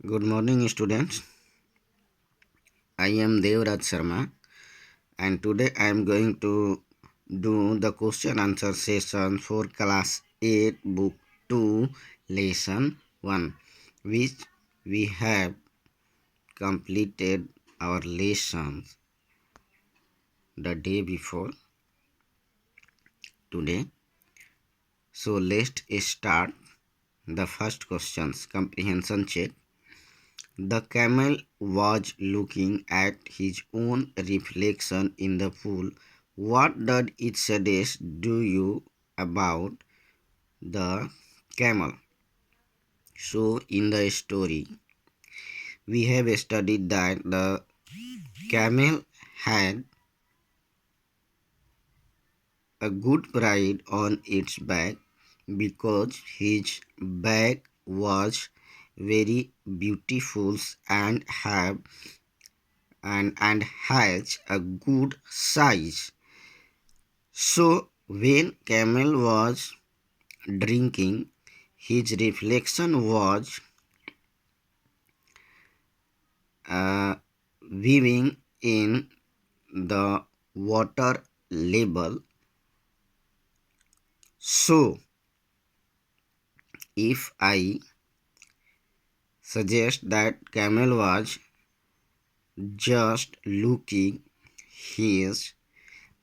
Good morning, students. I am Devraj Sharma, and today I am going to do the question answer session for class 8, book 2, lesson 1, which we have completed our lessons the day before today. So let's start the first questions comprehension check. The camel was looking at his own reflection in the pool. What did it suggest to you about the camel? So, in the story, we have studied that the camel had a good pride on its back because his back was very beautiful and have and has a good size. So when Camel was drinking, his reflection was weaving in the water level. So if I suggest that Camel was just looking his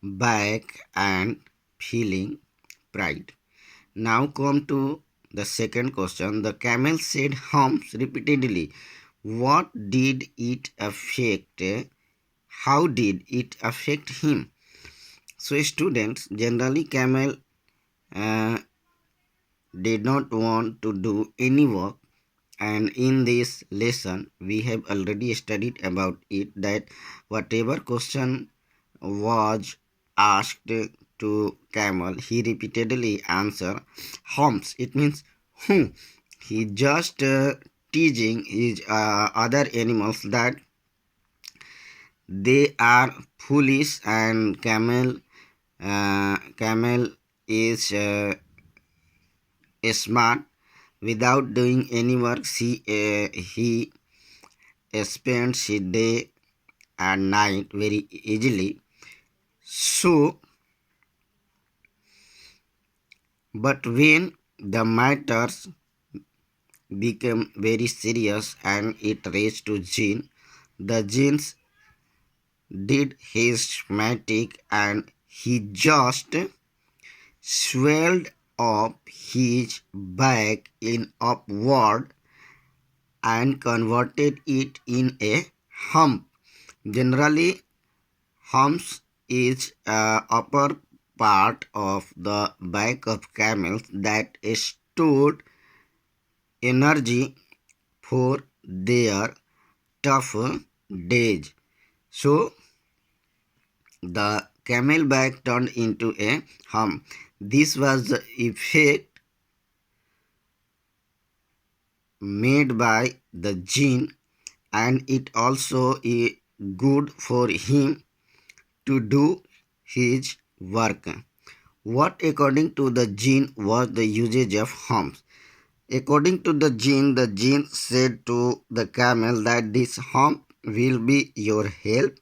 back and feeling pride. Now come to the second question. The camel said humps repeatedly. What did it affect? How did it affect him? So students, generally camel uh, did not want to do any work, and in this lesson we have already studied about it that whatever question was asked to camel, he repeatedly answer humps. It means who. He just teaching his other animals that they are foolish, and camel is smart. Without doing any work, he spends his day and night very easily. So, but when the matters became very serious and it reached to Jean, the Jeans did his magic and he just swelled up his back in upward and converted it in a hump. Generally, humps is upper part of the back of camels that stored energy for their tough days. So the camelback turned into a hump. This was the effect made by the gene, and it also is good for him to do his work. What according to the gene was the usage of humps? According to the gene said to the camel that this hump will be your help.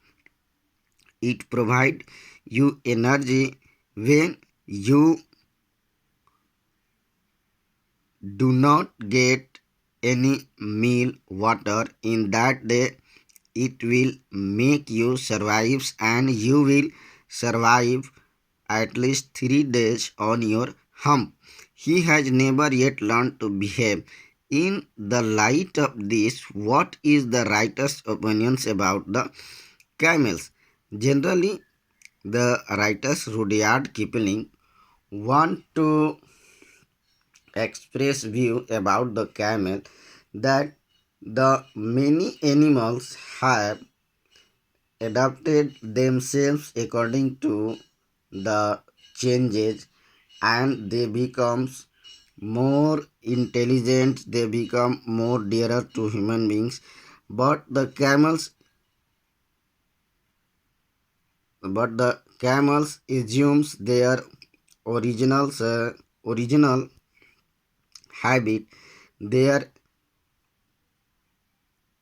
It provide you energy when you do not get any meal water in that day. It will make you survive, and you will survive at least 3 days on your hump. He has never yet learned to behave. In the light of this, what is the writer's opinions about the camels? Generally, the writers Rudyard Kipling want to express view about the camel that the many animals have adapted themselves according to the changes, and they becomes more intelligent, they become more dearer to human beings, but the camels assumes their original habit. Their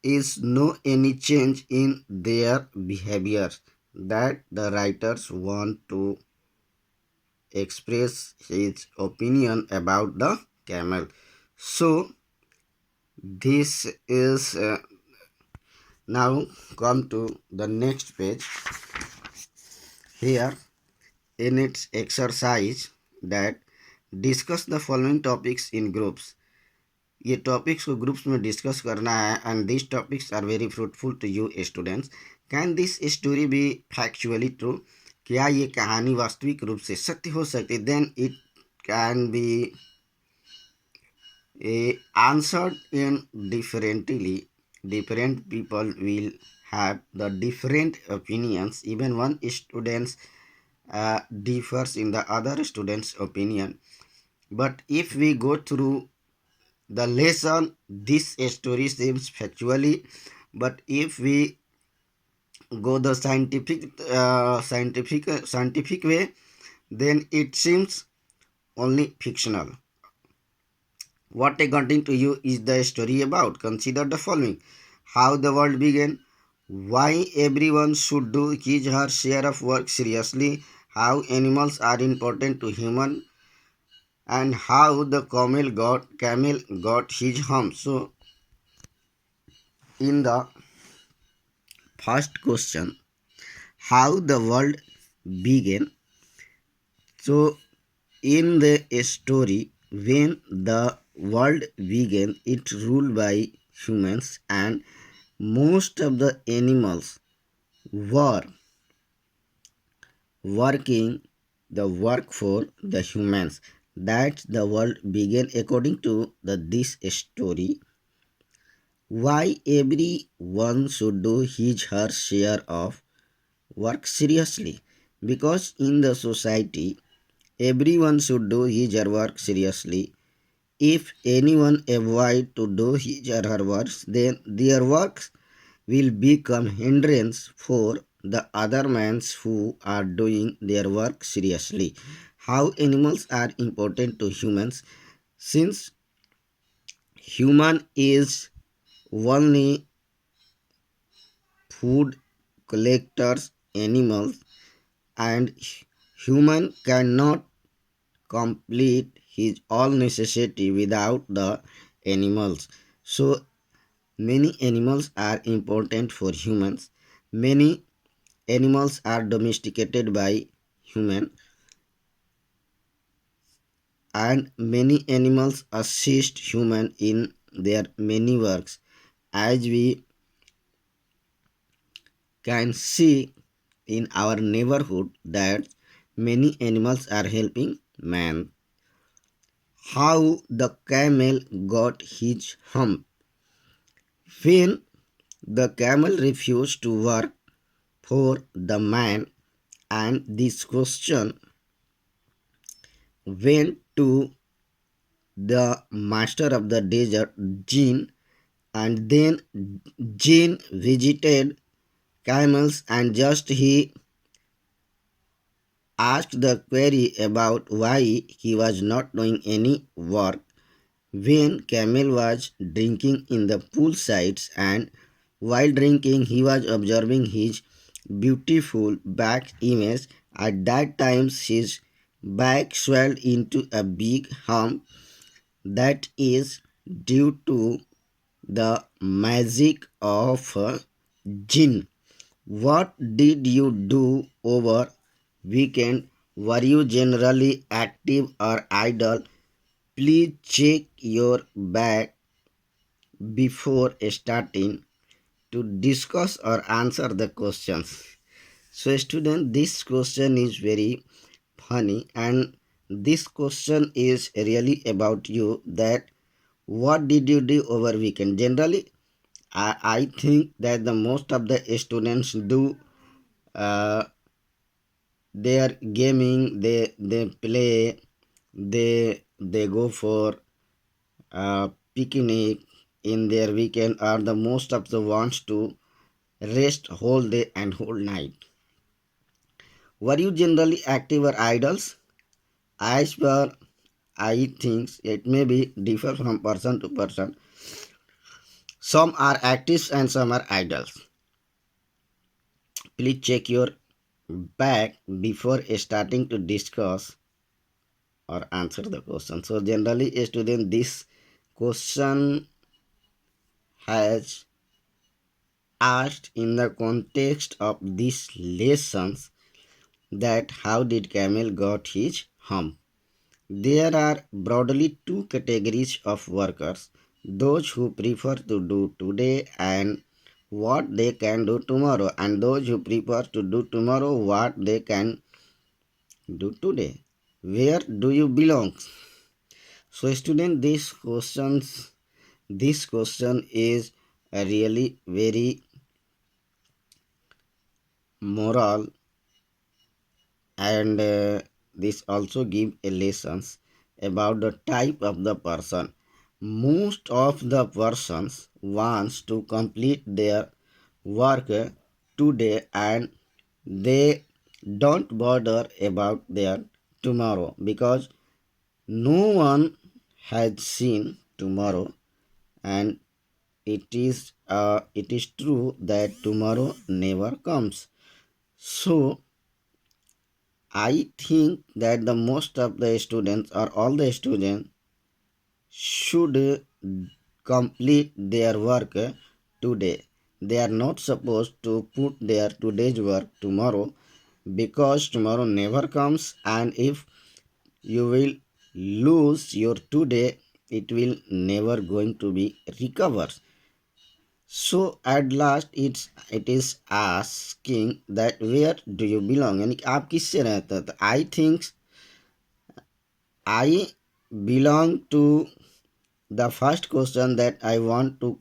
is no any change in their behavior that the writers want to express his opinion about the camel. So this is now come to the next page. Here in its exercise that discuss the following topics in groups. ये topics को groups में discuss करना है and this topics are very fruitful to you students. Can this story be factually true? क्या ये कहानी वास्तविक रूप से सत्य हो सकती? Then it can be answered in differently. Different people will have the different opinions. Even one student differs in the other student's opinion. But if we go through the lesson, this story seems factually. But if we go the scientific way, then it seems only fictional. What according to you is the story about? Consider the following. How the world began, why everyone should do his her share of work seriously, how animals are important to human, and how the camel got his home. So in the first question, how the world began. So in the story, when the world began, it ruled by humans and most of the animals were working the work for the humans. That the world began according to this story. Why everyone should do his her share of work seriously? Because in the society, everyone should do his or her work seriously. If anyone avoid to do his or her works, then their works will become hindrance for the other mans who are doing their work seriously. How animals are important to humans? Since human is only food collectors animals and human cannot complete his all necessity without the animals. So many animals are important for humans. Many animals are domesticated by human and many animals assist human in their many works. As we can see in our neighborhood that many animals are helping man. How the camel got his hump. When the camel refused to work for the man, and this question went to the master of the desert, Jinn, and then Jinn visited camels and just he asked the query about why he was not doing any work when camel was drinking in the poolsides, and while drinking he was observing his beautiful back image. At that time his back swelled into a big hump. That is due to the magic of jinn. What did you do over weekend? Were you generally active or idle? Please check your bag before starting to discuss or answer the questions. So student, this question is very funny and this question is really about you, that what did you do over weekend? Generally, I think that the most of the students do uh, their gaming, they play, they go for picnic in their weekend, or the most of the wants to rest whole day and whole night. Were you generally active or idles? As per I think it may be differ from person to person. Some are active and some are idle. Please check your back before starting to discuss or answer the question. So generally, a student, this question has asked in the context of these lessons that how did camel got his hump. There are broadly two categories of workers: those who prefer to do today and what they can do tomorrow, and those who prefer to do tomorrow what they can do today. Where do you belong? So student, this question is really very moral, and this also give a lessons about the type of the person. Most of the persons wants to complete their work today, and they don't bother about their tomorrow because no one has seen tomorrow, and it is true that tomorrow never comes. So I think that the most of the students or all the students should complete their work today. They are not supposed to put their today's work tomorrow because tomorrow never comes, and if you will lose your today, it will never going to be recovered. So at last it is asking that where do you belong, यानी कि आप किससे रहते हैं. तो I think I belong to the first question, that I want to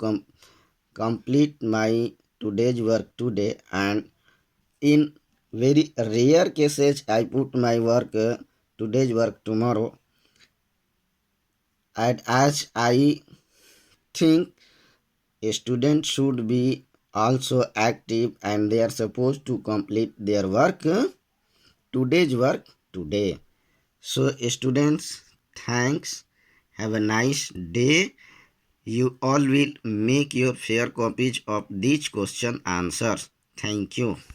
complete my today's work today, and in very rare cases I put my work today's work tomorrow. And as I think a student should be also active and they are supposed to complete their work today's work today. So students, thanks, have a nice day. You all will make your fair copies of these question answers. Thank you.